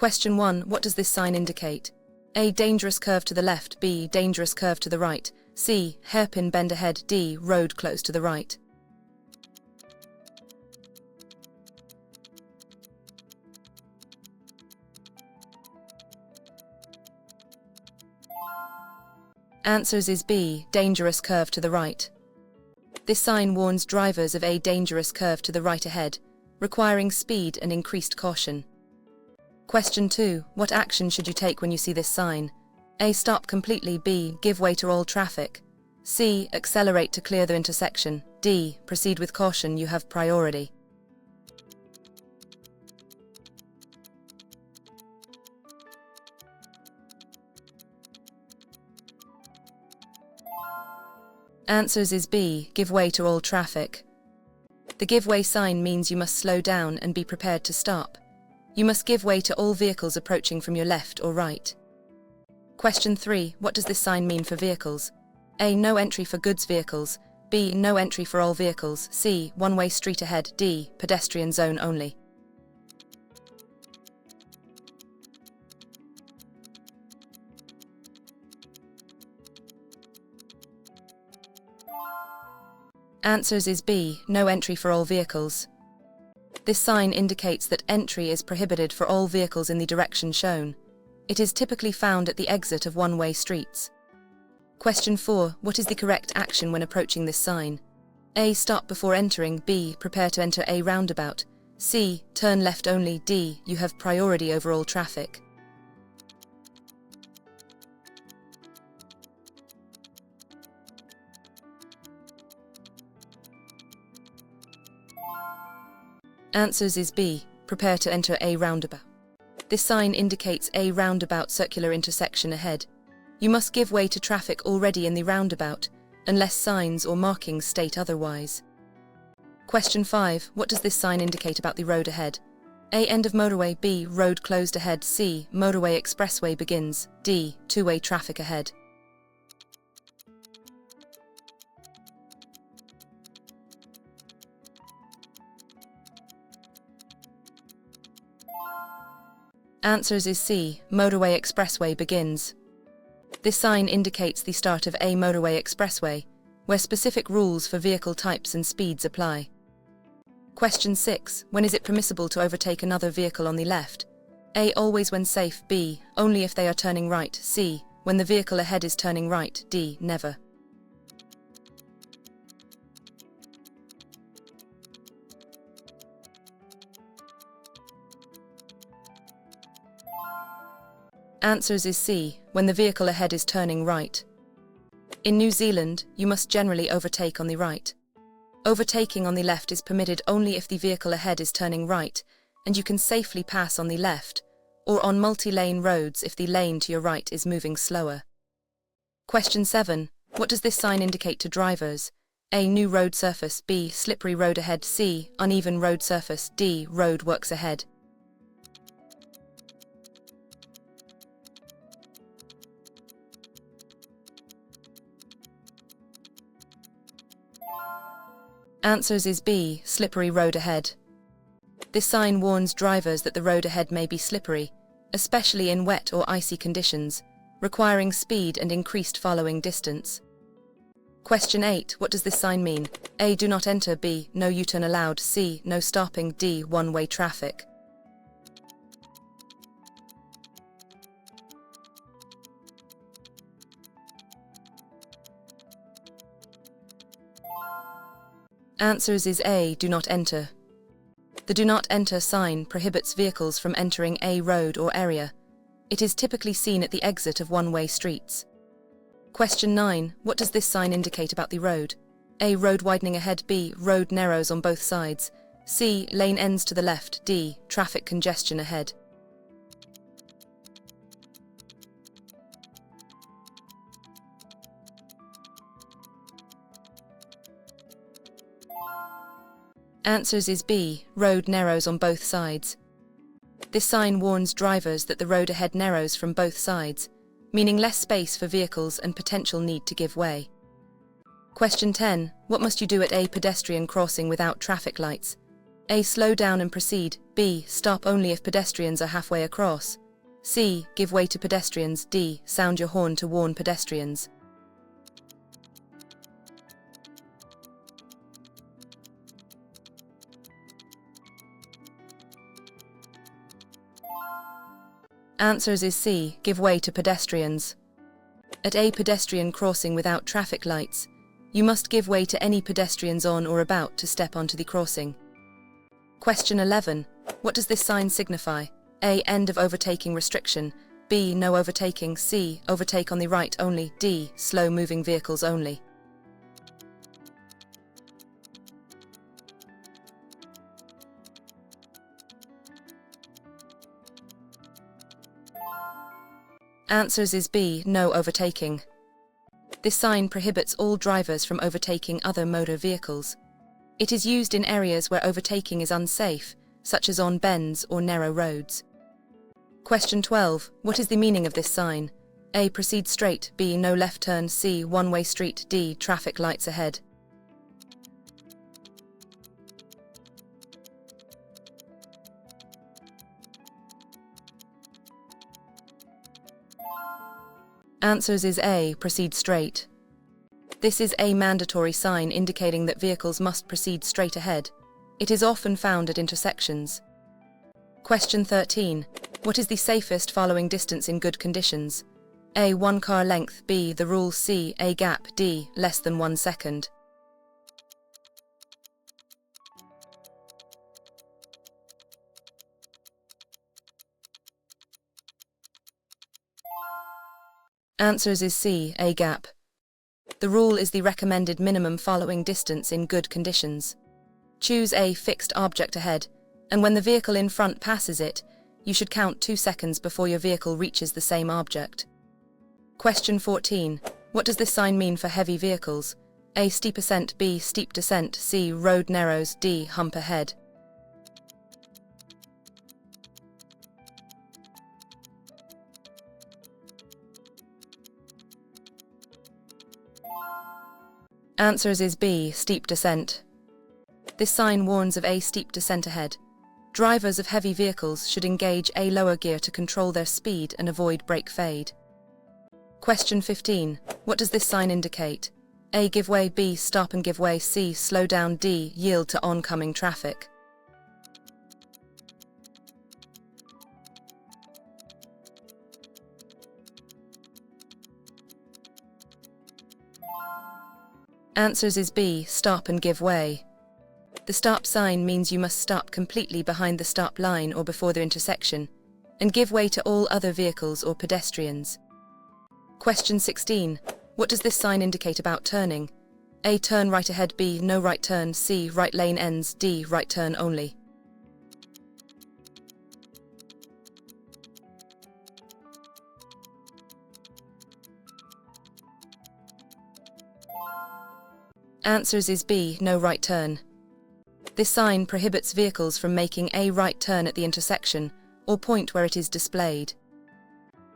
Question 1. What does this sign indicate? A. Dangerous curve to the left. B. Dangerous curve to the right. C. Hairpin bend ahead. D. Road close to the right. Answers is B. Dangerous curve to the right. This sign warns drivers of a dangerous curve to the right ahead, requiring speed and increased caution. Question 2. What action should you take when you see this sign? A. Stop completely. B. Give way to all traffic. C. Accelerate to clear the intersection. D. Proceed with caution, you have priority. Answers is B. Give way to all traffic. The give way sign means you must slow down and be prepared to stop. You must give way to all vehicles approaching from your left or right. Question 3. What does this sign mean for vehicles? A. No entry for goods vehicles. B. No entry for all vehicles. C. One-way street ahead. D. Pedestrian zone only. Answers is B. No entry for all vehicles. This sign indicates that entry is prohibited for all vehicles in the direction shown. It is typically found at the exit of one-way streets. Question 4. What is the correct action when approaching this sign? A. Stop before entering. B. Prepare to enter a roundabout. C. Turn left only. D. You have priority over all traffic. Answers is B. Prepare to enter a roundabout. This sign indicates a roundabout circular intersection ahead. You must give way to traffic already in the roundabout, unless signs or markings state otherwise. Question 5. What does this sign indicate about the road ahead? A. End of motorway. B. Road closed ahead. C. Motorway expressway begins. D. Two-way traffic ahead. Answers is C. Motorway expressway begins. This sign indicates the start of a motorway expressway, where specific rules for vehicle types and speeds apply. Question 6. When is it permissible to overtake another vehicle on the left? A. Always when safe. B. Only if they are turning right. C. When the vehicle ahead is turning right. D. Never. Answers is C. When the vehicle ahead is turning right. In New Zealand, you must generally overtake on the right. Overtaking on the left is permitted only if the vehicle ahead is turning right, and you can safely pass on the left, or on multi-lane roads if the lane to your right is moving slower. Question 7. What does this sign indicate to drivers? A. New road surface. B. Slippery road ahead. C. Uneven road surface. D. Road works ahead. Answers is B. Slippery road ahead. This sign warns drivers that the road ahead may be slippery, especially in wet or icy conditions, requiring speed and increased following distance. Question 8. What does this sign mean? A. Do not enter. B. No U-turn allowed. C. No stopping. D. One-way traffic. Answers is A. Do not enter. The do not enter sign prohibits vehicles from entering a road or area. It is typically seen at the exit of one-way streets. Question 9. What does this sign indicate about the road? A. Road widening ahead. B. Road narrows on both sides. C. Lane ends to the left. D. Traffic congestion ahead. Answers is B. Road narrows on both sides. This sign warns drivers that the road ahead narrows from both sides, meaning less space for vehicles and potential need to give way. Question 10. What must you do at a pedestrian crossing without traffic lights? A. Slow down and proceed. B. Stop only if pedestrians are halfway across. C. Give way to pedestrians. D. Sound your horn to warn pedestrians. Answers is C. Give way to pedestrians. At a pedestrian crossing without traffic lights, you must give way to any pedestrians on or about to step onto the crossing. Question 11. What does this sign signify? A. End of overtaking restriction. B. No overtaking. C. Overtake on the right only. D. Slow moving vehicles only. Answers is B. No overtaking. This sign prohibits all drivers from overtaking other motor vehicles. It is used in areas where overtaking is unsafe, such as on bends or narrow roads. Question 12. What is the meaning of this sign? A. Proceed straight. B. No left turn. C. One-way street. D. Traffic lights ahead. Answers is A. Proceed straight. This is a mandatory sign indicating that vehicles must proceed straight ahead. It is often found at intersections. Question 13. What is the safest following distance in good conditions? A. 1 car length. B. The rule. C. A gap. D. Less than 1 second. Answers is C. A gap. The rule is the recommended minimum following distance in good conditions. Choose a fixed object ahead, and when the vehicle in front passes it, you should count 2 seconds before your vehicle reaches the same object. Question 14. What does this sign mean for heavy vehicles? A. Steep ascent. B. Steep descent. C. Road narrows. D. Hump ahead. Answers is B. Steep descent. This sign warns of a steep descent ahead. Drivers of heavy vehicles should engage a lower gear to control their speed and avoid brake fade. Question 15. What does this sign indicate? A. Give way. B. Stop and give way. C. Slow down. D. Yield to oncoming traffic. Answers is B. Stop and give way. The stop sign means you must stop completely behind the stop line or before the intersection, and give way to all other vehicles or pedestrians. Question 16. What does this sign indicate about turning? A. Turn right ahead. B. No right turn. C. Right lane ends. D. Right turn only. Answers is B. No right turn. This sign prohibits vehicles from making a right turn at the intersection or point where it is displayed.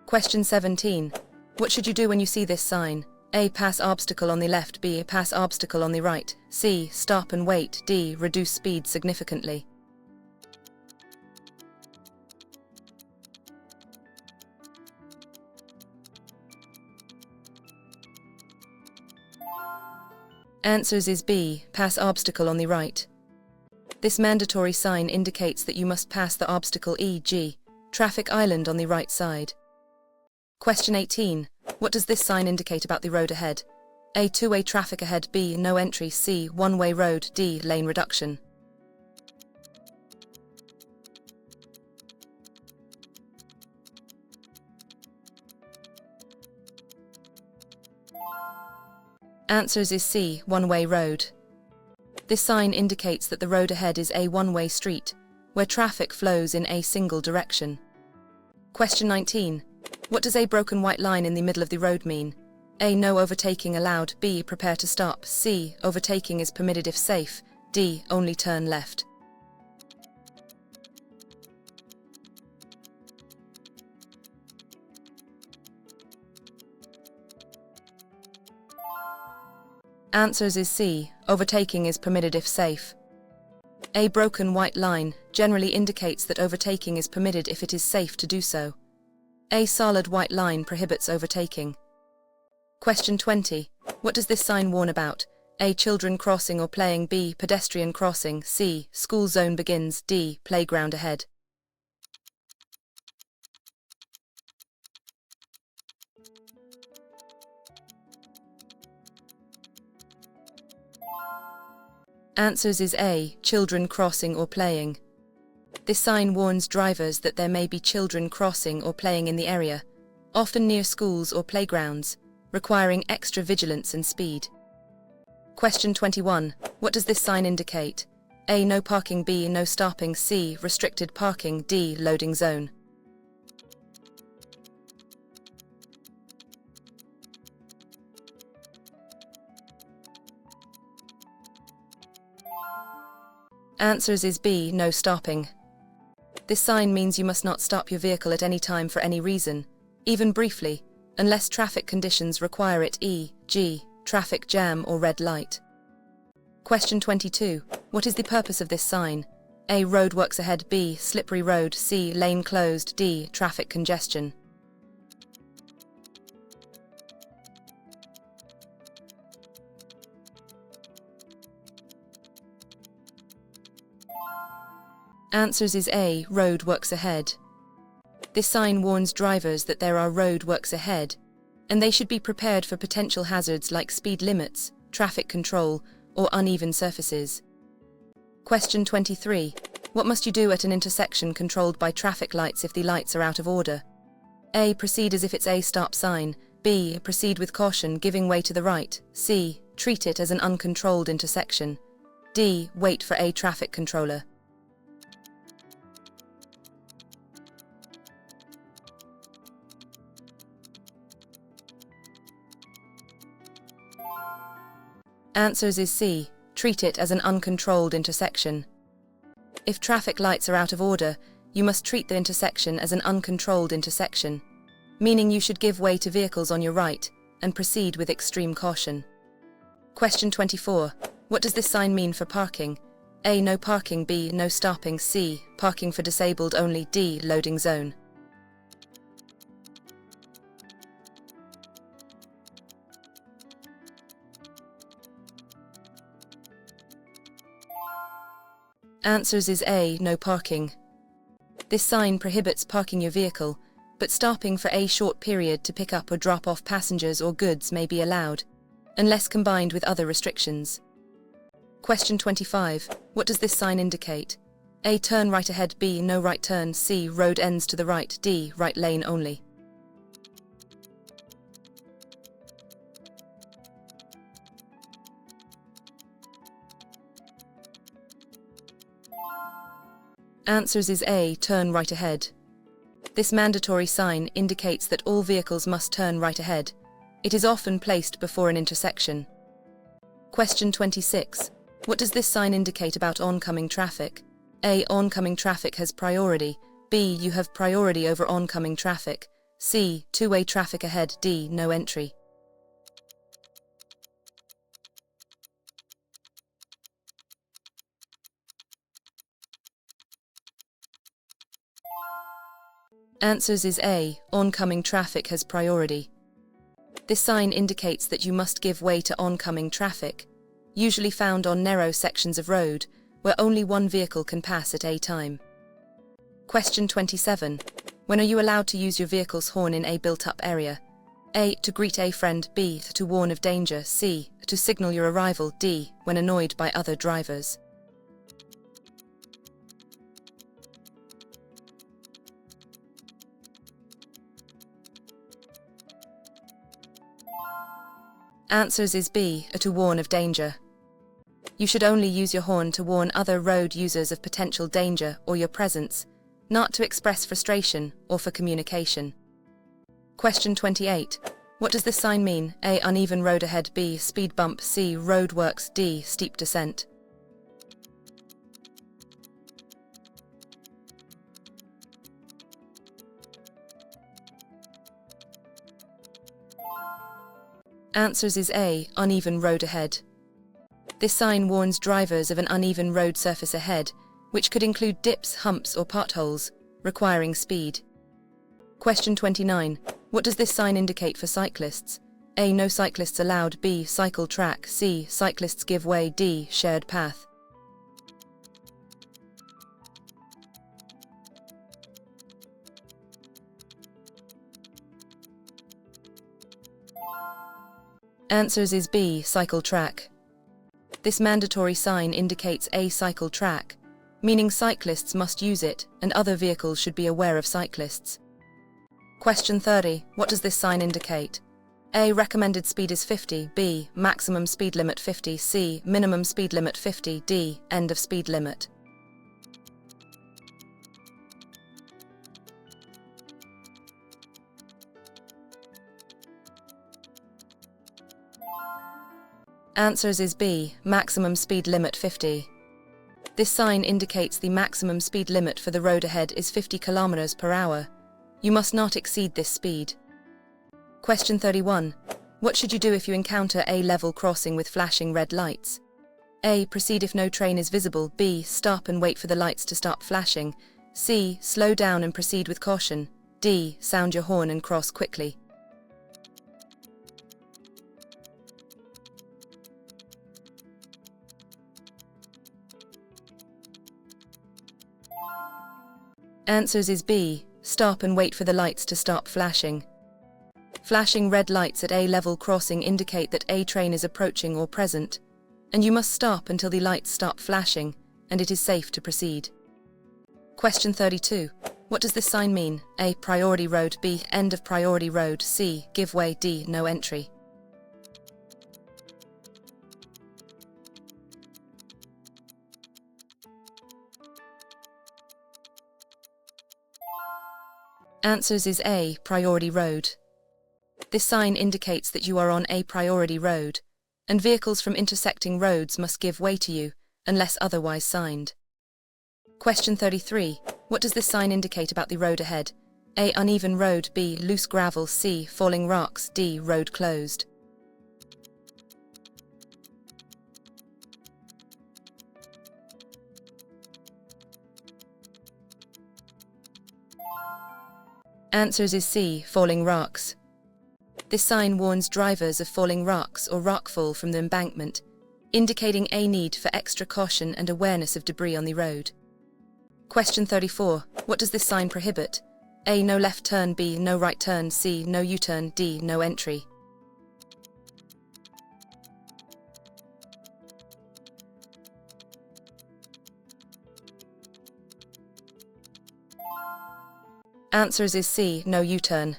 Question 17. What should you do when you see this sign? A. Pass obstacle on the left. B. Pass obstacle on the right. C. Stop and wait. D. Reduce speed significantly. Answers is B. Pass obstacle on the right. This mandatory sign indicates that you must pass the obstacle, e.g., traffic island on the right side. Question 18. What does this sign indicate about the road ahead? A. Two-way traffic ahead. B. No entry. C. One-way road. D. Lane reduction. Answers is C. One-way road. This sign indicates that the road ahead is a one-way street, where traffic flows in a single direction. Question 19. What does a broken white line in the middle of the road mean? A. No overtaking allowed. B. Prepare to stop. C. Overtaking is permitted if safe. D. Only turn left. Answers is C. Overtaking is permitted if safe. A broken white line generally indicates that overtaking is permitted if it is safe to do so. A solid white line prohibits overtaking. Question 20. What does this sign warn about? A. Children crossing or playing. B. Pedestrian crossing. C. School zone begins. D. Playground ahead. Answers is A. Children crossing or playing. This sign warns drivers that there may be children crossing or playing in the area, often near schools or playgrounds, requiring extra vigilance and speed. Question 21. What does this sign indicate? A. No parking. B. No stopping. C. Restricted parking. D. Loading zone. Answers is B. No stopping. This sign means you must not stop your vehicle at any time for any reason, even briefly, unless traffic conditions require it, e.g., traffic jam or red light. Question 22. What is the purpose of this sign? A. Roadworks ahead. B. Slippery road. C. Lane closed. D. Traffic congestion. Answers is A. Roadworks ahead. This sign warns drivers that there are roadworks ahead, and they should be prepared for potential hazards like speed limits, traffic control, or uneven surfaces. Question 23. What must you do at an intersection controlled by traffic lights if the lights are out of order? A. Proceed as if it's a stop sign. B. Proceed with caution, giving way to the right. C. Treat it as an uncontrolled intersection. D. Wait for a traffic controller. Answers is C. Treat it as an uncontrolled intersection. If traffic lights are out of order, you must treat the intersection as an uncontrolled intersection, meaning you should give way to vehicles on your right and proceed with extreme caution. Question 24. What does this sign mean for parking? A. No parking. B. No stopping. C. Parking for disabled only. D. Loading zone. Answers is A. No parking. This sign prohibits parking your vehicle, but stopping for a short period to pick up or drop off passengers or goods may be allowed, unless combined with other restrictions. Question 25. What does this sign indicate? A. Turn right ahead. B. No right turn. C. Road ends to the right. D. Right lane only. Answers is A. Turn right ahead. This mandatory sign indicates that all vehicles must turn right ahead. It is often placed before an intersection. Question 26. What does this sign indicate about oncoming traffic? A. Oncoming traffic has priority. B. You have priority over oncoming traffic. C. Two-way traffic ahead. D. No entry. Answers is A. Oncoming traffic has priority. This sign indicates that you must give way to oncoming traffic, usually found on narrow sections of road where only one vehicle can pass at a time. Question 27. When are you allowed to use your vehicle's horn in a built-up area? A. To greet a friend. B. To warn of danger. C. To signal your arrival. D. When annoyed by other drivers. Answers is B. To warn of danger. You should only use your horn to warn other road users of potential danger or your presence, not to express frustration or for communication. Question 28. What does this sign mean? A. Uneven road ahead. B. Speed bump. C. Roadworks. D. Steep descent. Answers is A. Uneven road ahead. This sign warns drivers of an uneven road surface ahead, which could include dips, humps, or potholes, requiring speed. Question 29. What does this sign indicate for cyclists? A. No cyclists allowed. B. Cycle track. C. Cyclists give way. D. Shared path. Answers is B. Cycle track. This mandatory sign indicates a cycle track, meaning cyclists must use it and other vehicles should be aware of cyclists. Question 30. What does this sign indicate? A. Recommended speed is 50. B. Maximum speed limit 50. C. Minimum speed limit 50. D. End of speed limit. Answers is B. Maximum speed limit 50. This sign indicates the maximum speed limit for the road ahead is 50 km per hour. You must not exceed this speed. Question 31. What should you do if you encounter a level crossing with flashing red lights? A. Proceed if no train is visible. B. Stop and wait for the lights to stop flashing. C. Slow down and proceed with caution. D. Sound your horn and cross quickly. Answers is B. Stop and wait for the lights to stop flashing. Flashing red lights at a level crossing indicate that a train is approaching or present, and you must stop until the lights stop flashing and it is safe to proceed. Question 32. What does this sign mean? A. Priority road. B. End of priority road. C. Give way. D. No entry. Answers is A. Priority road. This sign indicates that you are on a priority road, and vehicles from intersecting roads must give way to you, unless otherwise signed. Question 33. What does this sign indicate about the road ahead? A. Uneven road. B. Loose gravel. C. Falling rocks. D. Road closed. Answers is C. Falling rocks. This sign warns drivers of falling rocks or rockfall from the embankment, indicating a need for extra caution and awareness of debris on the road. Question 34. What does this sign prohibit? A. No left turn. B. No right turn. C. No U-turn. D. No entry. Answers is C. No U-turn.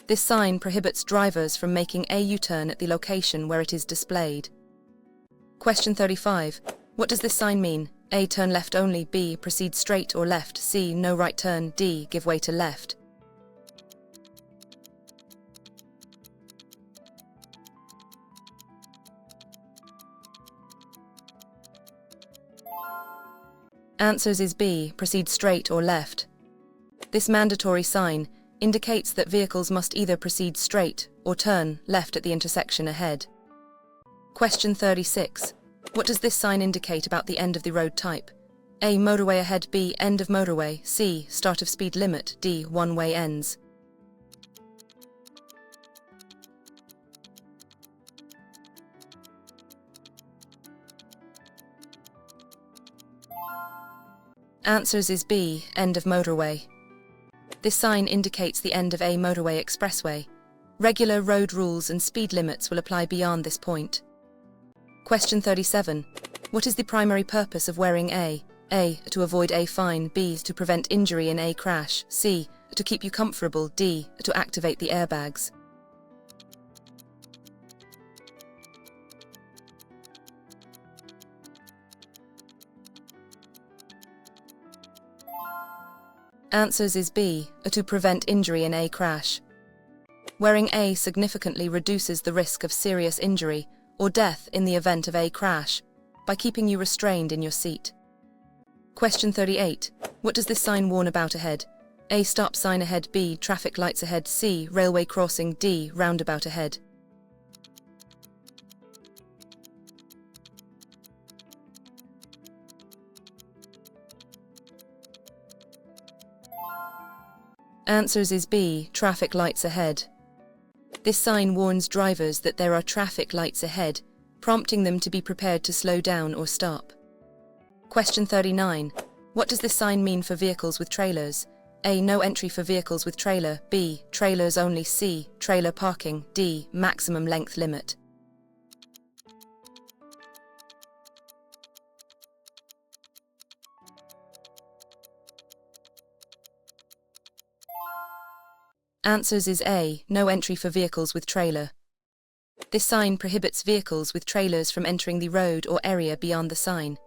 This sign prohibits drivers from making a U-turn at the location where it is displayed. Question 35. What does this sign mean? A. Turn left only. B. Proceed straight or left. C. No right turn. D. Give way to left. Answers is B. Proceed straight or left. This mandatory sign indicates that vehicles must either proceed straight or turn left at the intersection ahead. Question 36. What does this sign indicate about the end of the road type? A. Motorway ahead. B. End of motorway. C. Start of speed limit. D. One-way ends. Answers is B. End of motorway. This sign indicates the end of a motorway expressway. Regular road rules and speed limits will apply beyond this point. Question 37. What is the primary purpose of wearing A? A. To avoid a fine. B. To prevent injury in a crash. C. To keep you comfortable. D. To activate the airbags. Answers is B. To prevent injury in a crash. Wearing A significantly reduces the risk of serious injury or death in the event of a crash by keeping you restrained in your seat. Question 38. What does this sign warn about ahead? A. Stop sign ahead. B. Traffic lights ahead. C. Railway crossing. D. Roundabout ahead. Answers is B, traffic lights ahead. This sign warns drivers that there are traffic lights ahead, prompting them to be prepared to slow down or stop. Question 39. What does this sign mean for vehicles with trailers? A. No entry for vehicles with trailer. B. Trailers only. C. Trailer parking. D. Maximum length limit. Answers is A. No entry for vehicles with trailer. This sign prohibits vehicles with trailers from entering the road or area beyond the sign.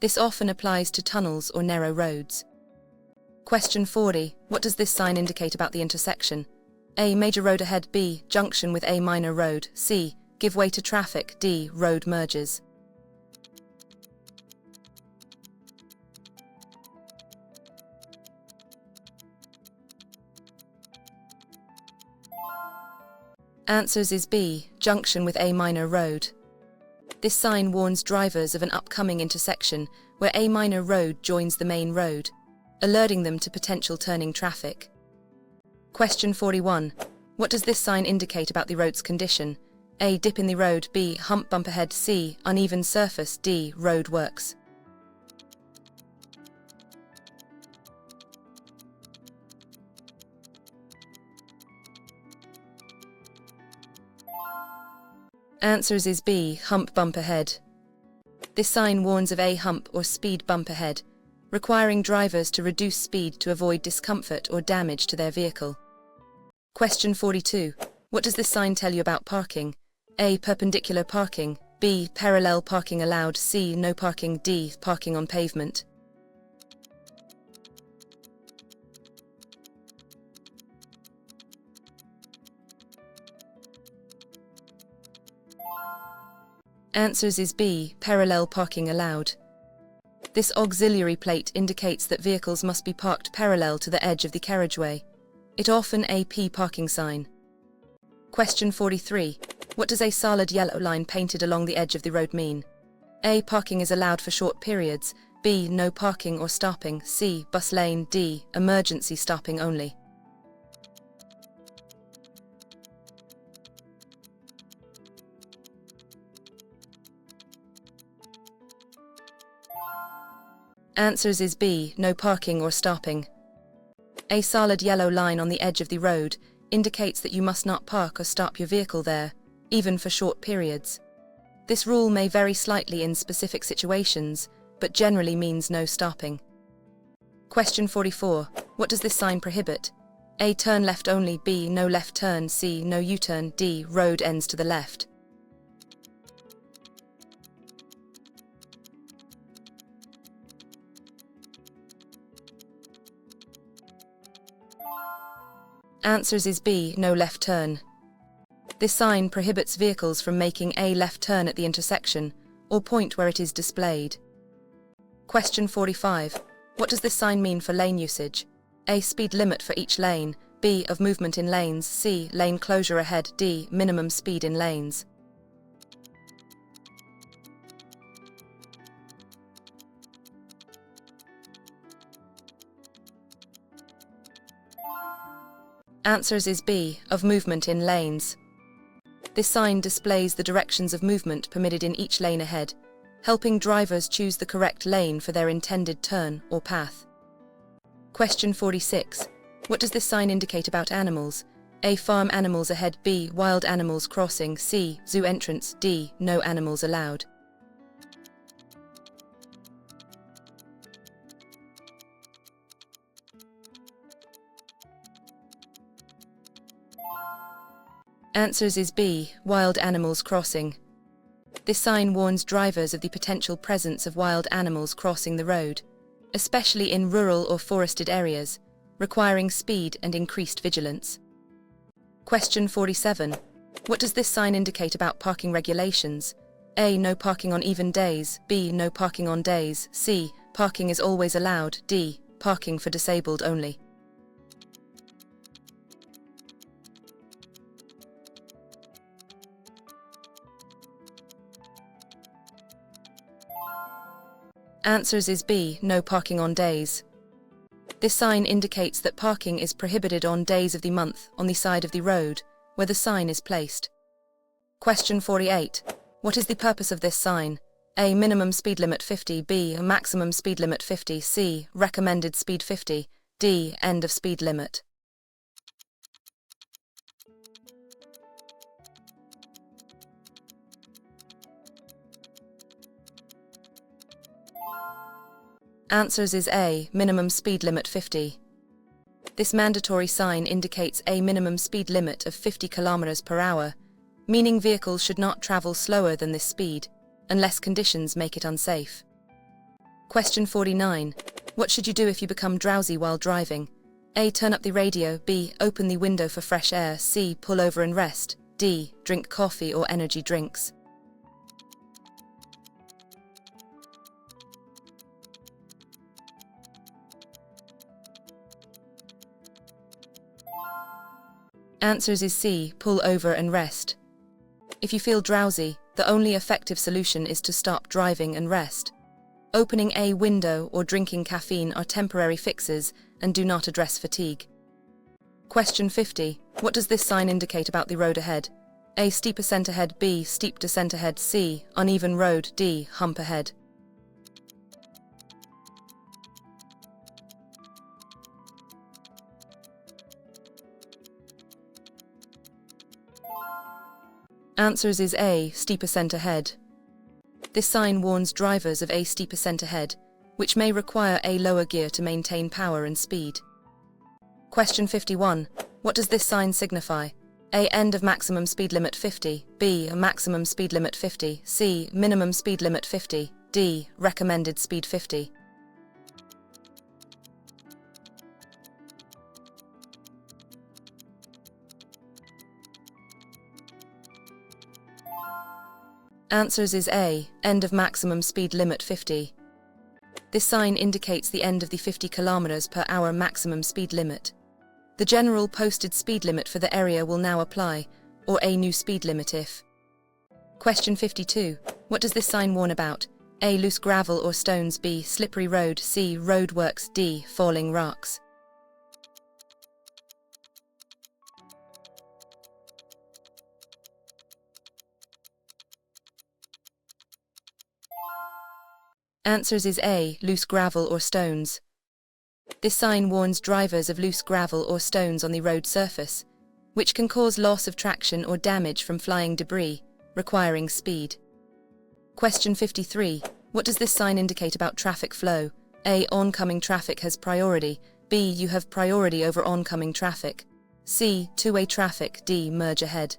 This often applies to tunnels or narrow roads. Question 40. What does this sign indicate about the intersection? A. Major road ahead. B. Junction with a minor road. C. Give way to traffic. D. Road merges. Answers is B. Junction with a minor road. This sign warns drivers of an upcoming intersection where a minor road joins the main road, alerting them to potential turning traffic. Question 41. What does this sign indicate about the road's condition? A. Dip in the road. B. Hump bump ahead. C. Uneven surface. D. Road works. Answers is B. Hump bump ahead. This sign warns of a hump or speed bump ahead, requiring drivers to reduce speed to avoid discomfort or damage to their vehicle. Question 42. What does this sign tell you about parking? A. Perpendicular parking. B. Parallel parking allowed. C. No parking. D. Parking on pavement. Answers is B. Parallel parking allowed. This auxiliary plate indicates that vehicles must be parked parallel to the edge of the carriageway. It often a P parking sign. Question 43. What does a solid yellow line painted along the edge of the road mean? A. Parking is allowed for short periods. B. No parking or stopping. C. Bus lane. D. Emergency stopping only. Answers is B. No parking or stopping. A solid yellow line on the edge of the road indicates that you must not park or stop your vehicle there, even for short periods. This rule may vary slightly in specific situations, but generally means no stopping. Question 44. What does this sign prohibit? A. Turn left only. B. No left turn. C. No U-turn. D. Road ends to the left. Answers is B. No left turn. This sign prohibits vehicles from making a left turn at the intersection or point where it is displayed. Question 45. What does this sign mean for lane usage? A. Speed limit for each lane. B. Of movement in lanes. C. Lane closure ahead. D. Minimum speed in lanes. Answers is B. Of movement in lanes. This sign displays the directions of movement permitted in each lane ahead, helping drivers choose the correct lane for their intended turn or path. Question 46. What does this sign indicate about animals? A. Farm animals ahead. B. Wild animals crossing. C. Zoo entrance. D. No animals allowed. Answers is B. Wild animals crossing. This sign warns drivers of the potential presence of wild animals crossing the road, especially in rural or forested areas, requiring speed and increased vigilance. Question 47. What does this sign indicate about parking regulations? A. No parking on even days. B. No parking on days. C. Parking is always allowed. D. Parking for disabled only. Answers is B. No parking on days. This sign indicates that parking is prohibited on days of the month on the side of the road where the sign is placed. Question 48. What is the purpose of this sign? A. Minimum speed limit 50. B. Maximum speed limit 50. C. Recommended speed 50. D. End of speed limit. Answers is A. Minimum speed limit 50. This mandatory sign indicates a minimum speed limit of 50 km per hour, meaning vehicles should not travel slower than this speed, unless conditions make it unsafe. Question 49. What should you do if you become drowsy while driving? A. Turn up the radio. B. Open the window for fresh air. C. Pull over and rest. D. Drink coffee or energy drinks. Answers is C. Pull over and rest. If you feel drowsy, the only effective solution is to stop driving and rest. Opening a window or drinking caffeine are temporary fixes and do not address fatigue. Question 50. What does this sign indicate about the road ahead? A. Steep ascent ahead. B. Steep descent ahead. C. Uneven road. D. Hump ahead. Answers is A. Steep ascent ahead. This sign warns drivers of a steep ascent ahead, which may require a lower gear to maintain power and speed. Question 51. What does this sign signify? A. End of maximum speed limit 50. B. Maximum speed limit 50. C. Minimum speed limit 50. D. Recommended speed 50. Answers is A. End of maximum speed limit 50. This sign indicates the end of the 50 km per hour maximum speed limit. The general posted speed limit for the area will now apply, or a new speed limit if. Question 52. What does this sign warn about? A. Loose gravel or stones. B. Slippery road. C. Roadworks. D. Falling rocks. Answers is A. Loose gravel or stones. This sign warns drivers of loose gravel or stones on the road surface, which can cause loss of traction or damage from flying debris, requiring speed. Question 53. What does this sign indicate about traffic flow? A. Oncoming traffic has priority. B. You have priority over oncoming traffic. C. Two-way traffic. D. Merge ahead.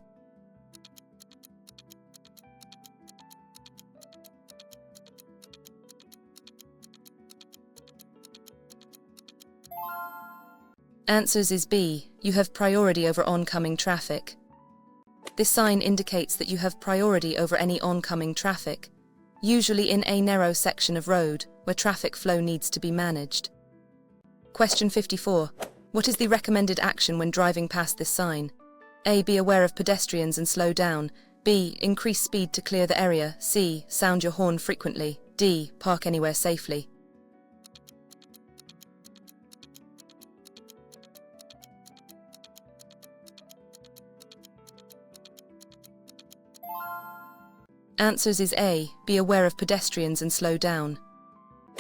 Answers is B. You have priority over oncoming traffic. This sign indicates that you have priority over any oncoming traffic, usually in a narrow section of road where traffic flow needs to be managed. Question 54. What is the recommended action when driving past this sign? A. Be aware of pedestrians and slow down. B. Increase speed to clear the area. C. Sound your horn frequently. D. Park anywhere safely. Answers is A. Be aware of pedestrians and slow down.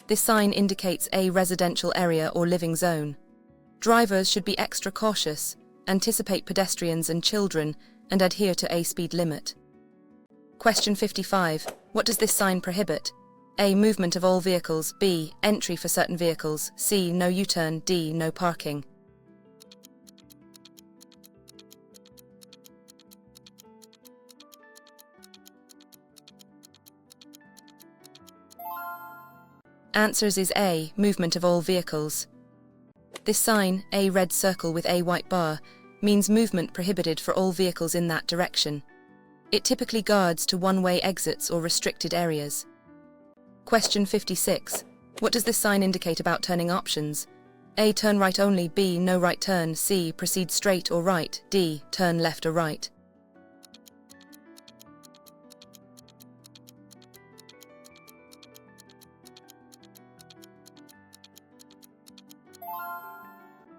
This sign indicates a residential area or living zone. Drivers should be extra cautious, anticipate pedestrians and children, and adhere to a speed limit. Question 55. What does this sign prohibit? A. Movement of all vehicles. B. Entry for certain vehicles. C. No U-turn. D. No parking. Answers is A. Movement of all vehicles. This sign, a red circle with a white bar, means movement prohibited for all vehicles in that direction. It typically guards to one-way exits or restricted areas. Question 56. What does this sign indicate about turning options? A. Turn right only. B. No right turn. C. Proceed straight or right. D. Turn left or right.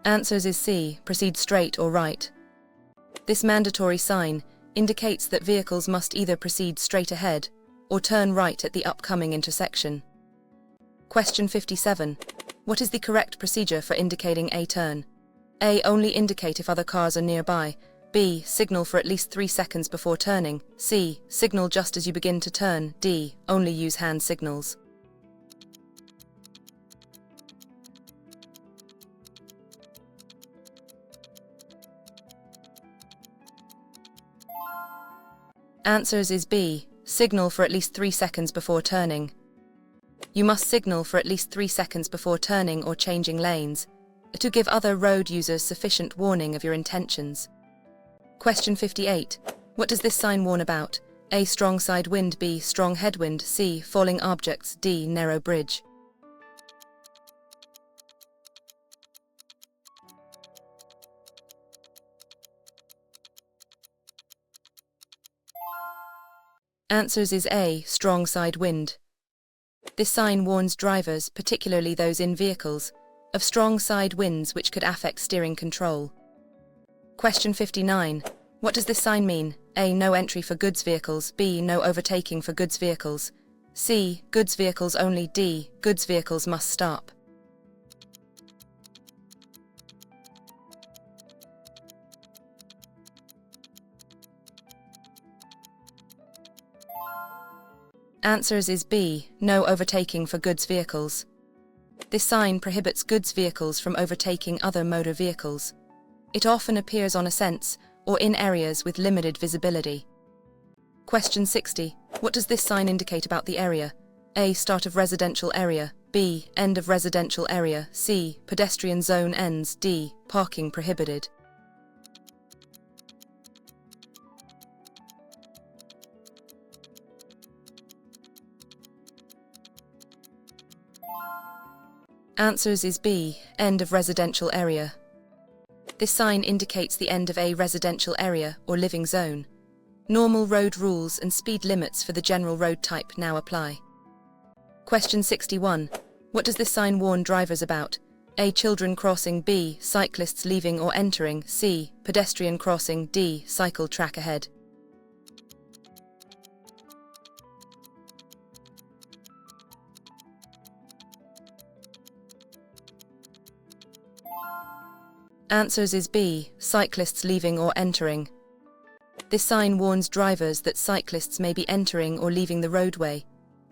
Answers is C, proceed straight or right. This mandatory sign indicates that vehicles must either proceed straight ahead or turn right at the upcoming intersection. Question 57. What is the correct procedure for indicating a turn? A. Only indicate if other cars are nearby. B. Signal for at least 3 seconds before turning. C. Signal just as you begin to turn. D. Only use hand signals. Answers is B. Signal for at least 3 seconds before turning. You must signal for at least 3 seconds before turning or changing lanes to give other road users sufficient warning of your intentions. Question 58. What does this sign warn about? A. Strong side wind. B. Strong headwind. C. Falling objects. D. Narrow bridge. Answers is A. Strong side wind. This sign warns drivers, particularly those in vehicles, of strong side winds which could affect steering control. Question 59. What does this sign mean? A. No entry for goods vehicles. B. No overtaking for goods vehicles. C. Goods vehicles only. D. Goods vehicles must stop. Answers is B. No overtaking for goods vehicles. This sign prohibits goods vehicles from overtaking other motor vehicles. It often appears on ascents or in areas with limited visibility. Question 60. What does this sign indicate about the area? A. Start of residential area. B. End of residential area. C. Pedestrian zone ends. D. Parking prohibited. Answers is B. End of residential area. This sign indicates the end of a residential area or living zone. Normal road rules and speed limits for the general road type now apply. Question 61. What does this sign warn drivers about? A. Children crossing. B. Cyclists leaving or entering. C. Pedestrian crossing. D. Cycle track ahead. Answers is B. Cyclists leaving or entering. This sign warns drivers that cyclists may be entering or leaving the roadway,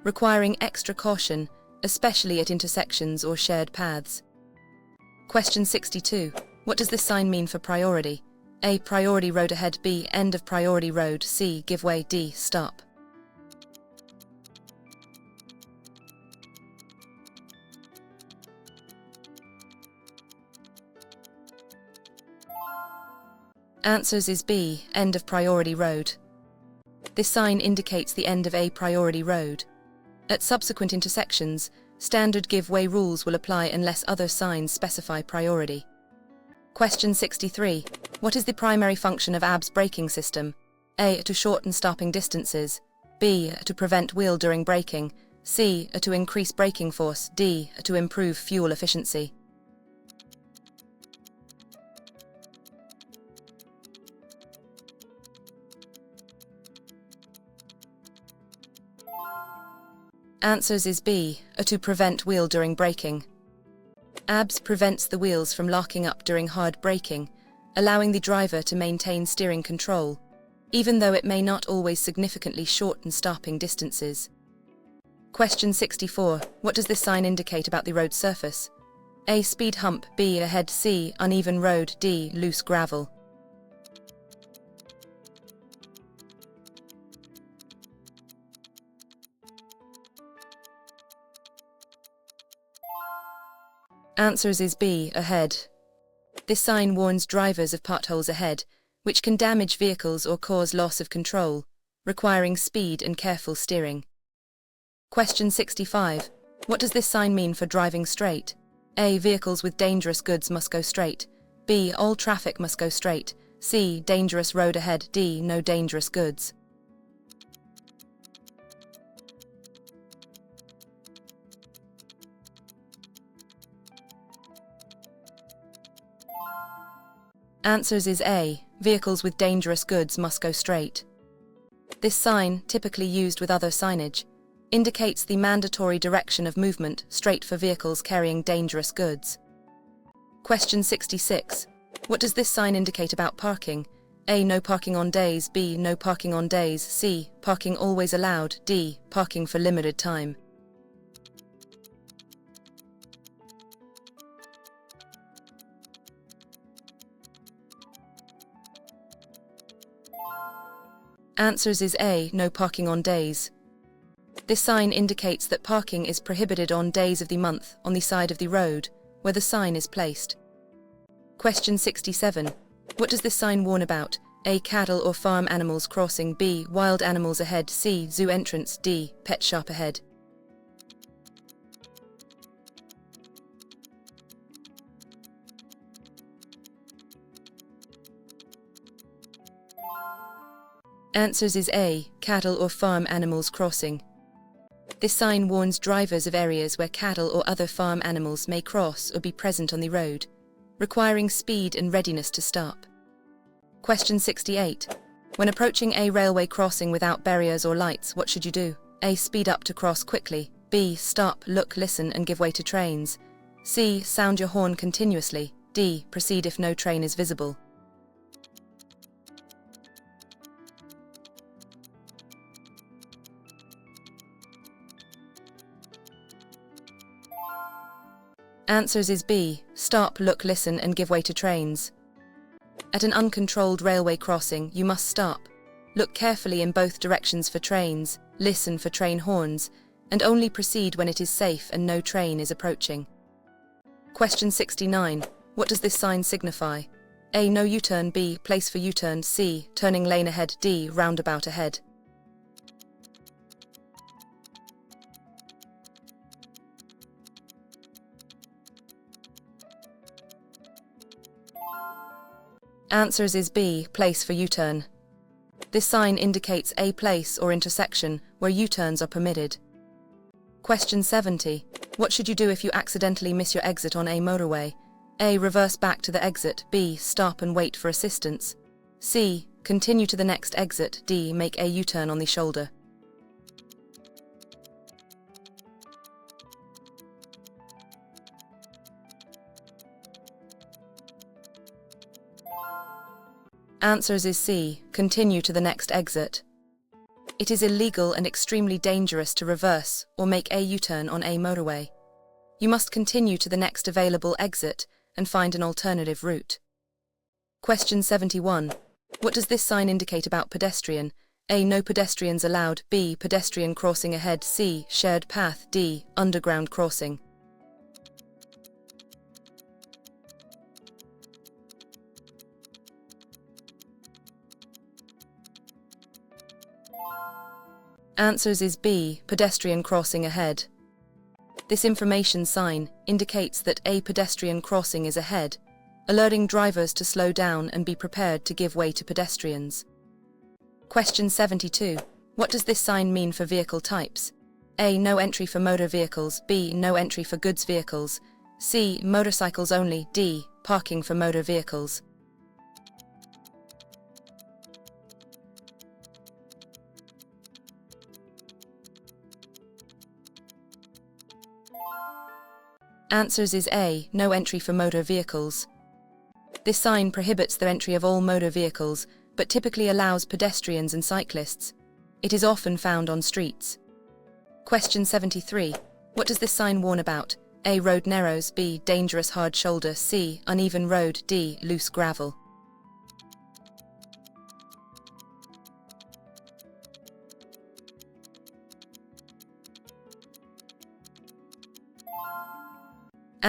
requiring extra caution, especially at intersections or shared paths. Question 62. What does this sign mean for priority? A. Priority road ahead. B. End of priority road. C. Give way. D. Stop. Answers is B. End of priority road. This sign indicates the end of a priority road. At subsequent intersections, standard give-way rules will apply unless other signs specify priority. Question 63. What is the primary function of ABS braking system? A. To shorten stopping distances. B. To prevent wheel during braking. C. To increase braking force. D. To improve fuel efficiency. Answers is B. To prevent wheel during braking. ABS prevents the wheels from locking up during hard braking, allowing the driver to maintain steering control, even though it may not always significantly shorten stopping distances. Question 64. What does this sign indicate about the road surface? A. Speed hump. B. Ahead. C. Uneven road. D. Loose gravel. Answers is B. Ahead. This sign warns drivers of potholes ahead, which can damage vehicles or cause loss of control, requiring speed and careful steering. Question 65. What does this sign mean for driving straight? A. Vehicles with dangerous goods must go straight. B. All traffic must go straight. C. Dangerous road ahead. D. No dangerous goods. Answers is A. Vehicles with dangerous goods must go straight. This sign, typically used with other signage, indicates the mandatory direction of movement straight for vehicles carrying dangerous goods. Question 66. What does this sign indicate about parking? A. No parking on days. B. No parking on days. C. Parking always allowed. D. Parking for limited time. Answers is A. No parking on days. This sign indicates that parking is prohibited on days of the month on the side of the road where the sign is placed. Question 67. What does this sign warn about? A. Cattle or farm animals crossing. B. Wild animals ahead. C. Zoo entrance. D. Pet shop ahead. Answers is A. Cattle or farm animals crossing. This sign warns drivers of areas where cattle or other farm animals may cross or be present on the road, requiring speed and readiness to stop. Question 68. When approaching a railway crossing without barriers or lights, what should you do? A. Speed up to cross quickly. B. Stop, look, listen and give way to trains. C. Sound your horn continuously. D. Proceed if no train is visible. Answers is B. Stop, look, listen and give way to trains. At an uncontrolled railway crossing, you must stop, look carefully in both directions for trains, listen for train horns, and only proceed when it is safe and no train is approaching. Question 69. What does this sign signify? A. No U-turn. B. Place for U-turn. C. Turning lane ahead. D. Roundabout ahead. Answers is B. Place for U-turn. This sign indicates a place or intersection where U-turns are permitted. Question 70. What should you do if you accidentally miss your exit on a motorway? A. Reverse back to the exit. B. Stop and wait for assistance. C. Continue to the next exit. D. Make a U-turn on the shoulder. Answers is C. Continue to the next exit. It is illegal and extremely dangerous to reverse or make a U-turn on a motorway. You must continue to the next available exit and find an alternative route. Question 71. What does this sign indicate about pedestrian? A. No pedestrians allowed. B. Pedestrian crossing ahead. C. Shared path. D. Underground crossing. Answers is B. Pedestrian crossing ahead. This information sign indicates that a pedestrian crossing is ahead, alerting drivers to slow down and be prepared to give way to pedestrians. Question 72. What does this sign mean for vehicle types? A. No entry for motor vehicles. B. No entry for goods vehicles. C. Motorcycles only. D. Parking for motor vehicles. Answers is A. No entry for motor vehicles. This sign prohibits the entry of all motor vehicles, but typically allows pedestrians and cyclists. It is often found on streets. Question 73. What does this sign warn about? A. Road narrows. B. Dangerous hard shoulder. C. Uneven road. D. Loose gravel.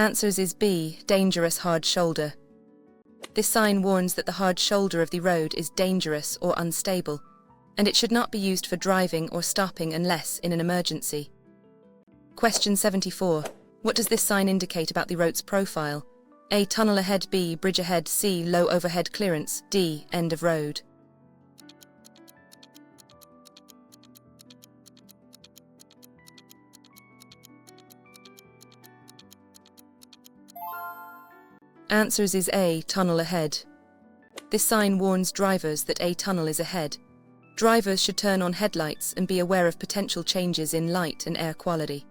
Answers is B. Dangerous hard shoulder. This sign warns that the hard shoulder of the road is dangerous or unstable, and it should not be used for driving or stopping unless in an emergency. Question 74. What does this sign indicate about the road's profile? A. Tunnel ahead. B. Bridge ahead. C. Low overhead clearance. D. End of road. Answers is A. Tunnel ahead. This sign warns drivers that a tunnel is ahead. Drivers should turn on headlights and be aware of potential changes in light and air quality.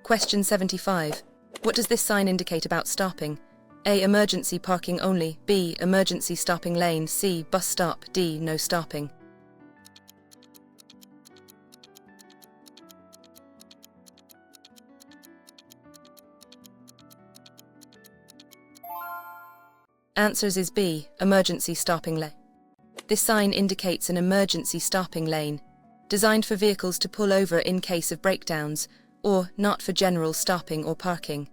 Question 75. What does this sign indicate about stopping? A. Emergency parking only. B. Emergency stopping lane. C. Bus stop. D. No stopping. Answers is B. Emergency stopping lane. This sign indicates an emergency stopping lane, designed for vehicles to pull over in case of breakdowns, or not for general stopping or parking.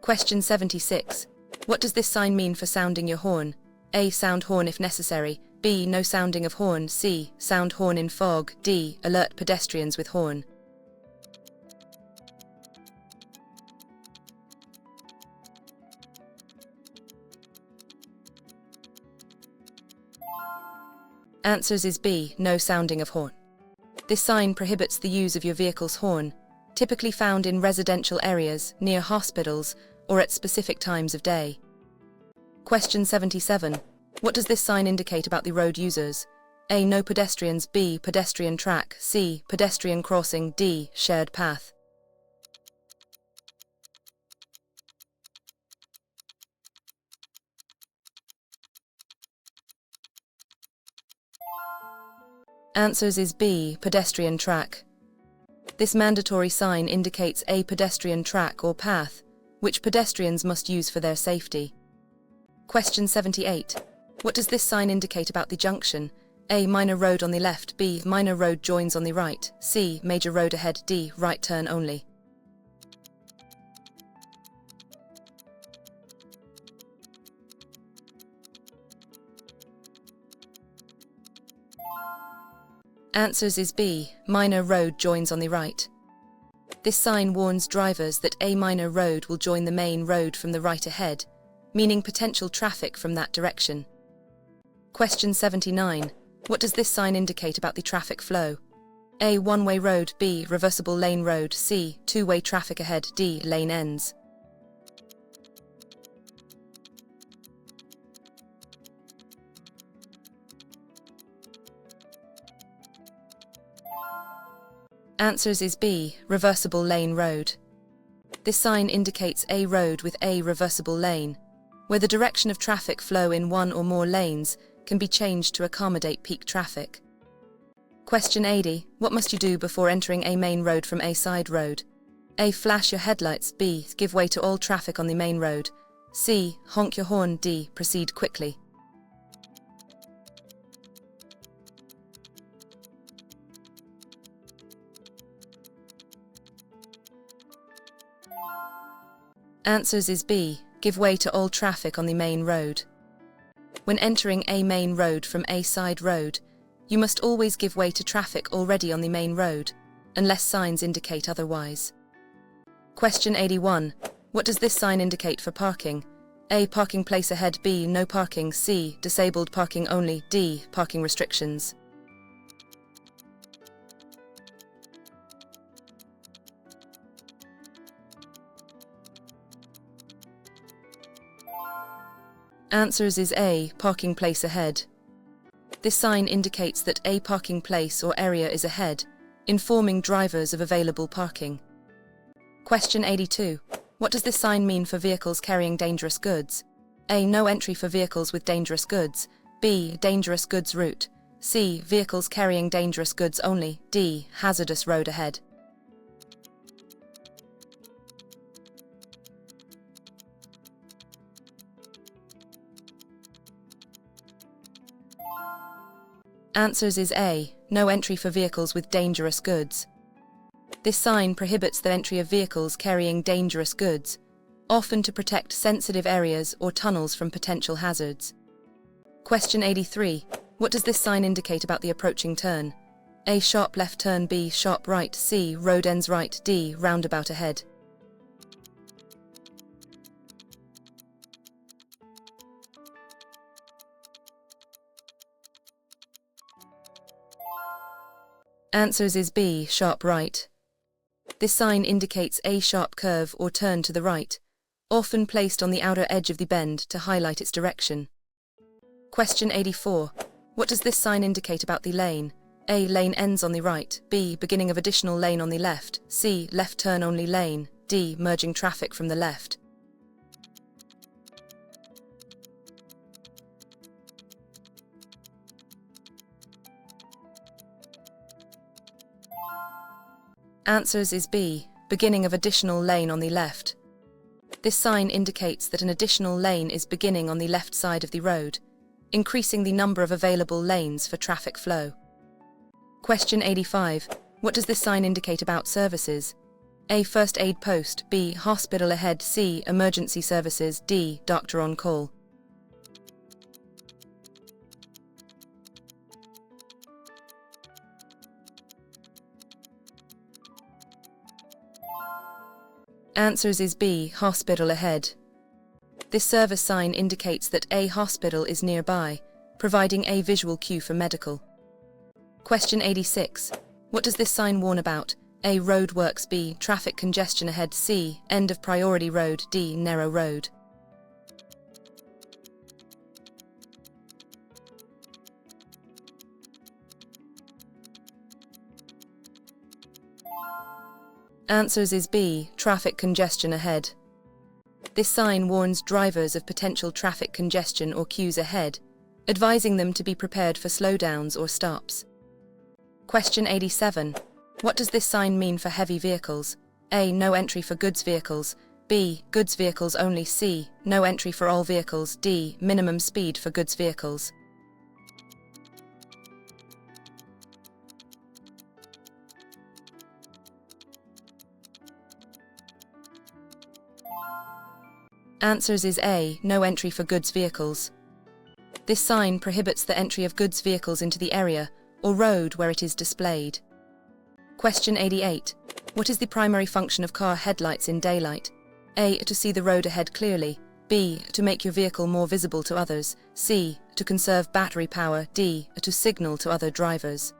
Question 76. What does this sign mean for sounding your horn? A. Sound horn if necessary. B. No sounding of horn. C. Sound horn in fog. D. Alert pedestrians with horn. Answers is B. No sounding of horn. This sign prohibits the use of your vehicle's horn, typically found in residential areas, near hospitals, or at specific times of day. Question 77. What does this sign indicate about the road users? A. No pedestrians. B. Pedestrian track. C. Pedestrian crossing. D. Shared path. Answers is B. Pedestrian track. This mandatory sign indicates a pedestrian track or path, which pedestrians must use for their safety. Question 78. What does this sign indicate about the junction? A. Minor road on the left. B. Minor road joins on the right. C. Major road ahead. D. Right turn only. Answers is B. Minor road joins on the right. This sign warns drivers that a minor road will join the main road from the right ahead, meaning potential traffic from that direction. Question 79. What does this sign indicate about the traffic flow? A. One-way road. B. Reversible lane road. C. Two-way traffic ahead. D. Lane ends. Answers is B. Reversible lane road. This sign indicates a road with a reversible lane, where the direction of traffic flow in one or more lanes can be changed to accommodate peak traffic. Question 80. What must you do before entering a main road from a side road? A. Flash your headlights. B. Give way to all traffic on the main road. C. Honk your horn. D. Proceed quickly. Answers is B. Give way to all traffic on the main road. When entering a main road from a side road, you must always give way to traffic already on the main road, unless signs indicate otherwise. Question 81. What does this sign indicate for parking? A. Parking place ahead. B. No parking. C. Disabled parking only. D. Parking restrictions. Answers is A. Parking place ahead. This sign indicates that a parking place or area is ahead, informing drivers of available parking. Question 82. What does this sign mean for vehicles carrying dangerous goods? A. No entry for vehicles with dangerous goods. B. Dangerous goods route. C. Vehicles carrying dangerous goods only. D. Hazardous road ahead. Answers is A. No entry for vehicles with dangerous goods. This sign prohibits the entry of vehicles carrying dangerous goods, often to protect sensitive areas or tunnels from potential hazards. Question 83. What does this sign indicate about the approaching turn? A. Sharp left turn. B. Sharp right. C. Road ends right. D. Roundabout ahead. Answers is B. Sharp right. This sign indicates a sharp curve or turn to the right, often placed on the outer edge of the bend to highlight its direction. Question 84. What does this sign indicate about the lane? A. Lane ends on the right. B. Beginning of additional lane on the left. C. Left turn only lane. D. Merging traffic from the left. Answers is B. Beginning of additional lane on the left. This sign indicates that an additional lane is beginning on the left side of the road, increasing the number of available lanes for traffic flow. Question 85. What does this sign indicate about services? A. First aid post. B. Hospital ahead. C. Emergency services. D. Doctor on call. Answers is B. Hospital ahead. This service sign indicates that a hospital is nearby, providing a visual cue for medical. Question 86. What does this sign warn about? A. Roadworks. B. Traffic congestion ahead. C. End of priority road. D. Narrow road. Answers is B. Traffic congestion ahead. This sign warns drivers of potential traffic congestion or queues ahead, advising them to be prepared for slowdowns or stops. Question 87. What does this sign mean for heavy vehicles? A. No entry for goods vehicles. B. Goods vehicles only. C. No entry for all vehicles. D. Minimum speed for goods vehicles. Answers is A. No entry for goods vehicles. This sign prohibits the entry of goods vehicles into the area or road where it is displayed. Question 88. What is the primary function of car headlights in daylight? A. To see the road ahead clearly. B. To make your vehicle more visible to others. C. To conserve battery power. D. To signal to other drivers.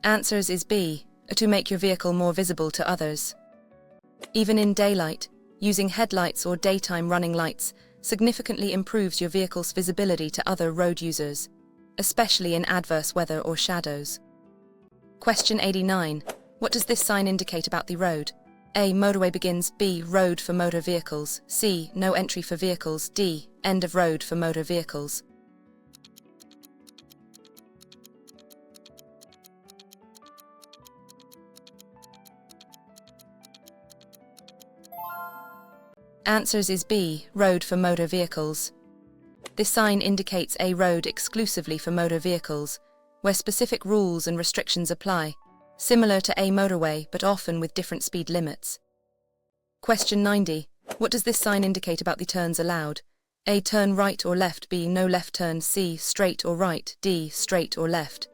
Answers is B. To make your vehicle more visible to others. Even in daylight, using headlights or daytime running lights significantly improves your vehicle's visibility to other road users, especially in adverse weather or shadows. Question 89. What does this sign indicate about the road? A. Motorway begins. B. Road for motor vehicles. C. No entry for vehicles. D. End of road for motor vehicles. Answers is B. Road for motor vehicles. This sign indicates a road exclusively for motor vehicles, where specific rules and restrictions apply, similar to a motorway but often with different speed limits. Question 90. What does this sign indicate about the turns allowed? A. Turn right or left. B. No left turn. C. Straight or right. D. Straight or left.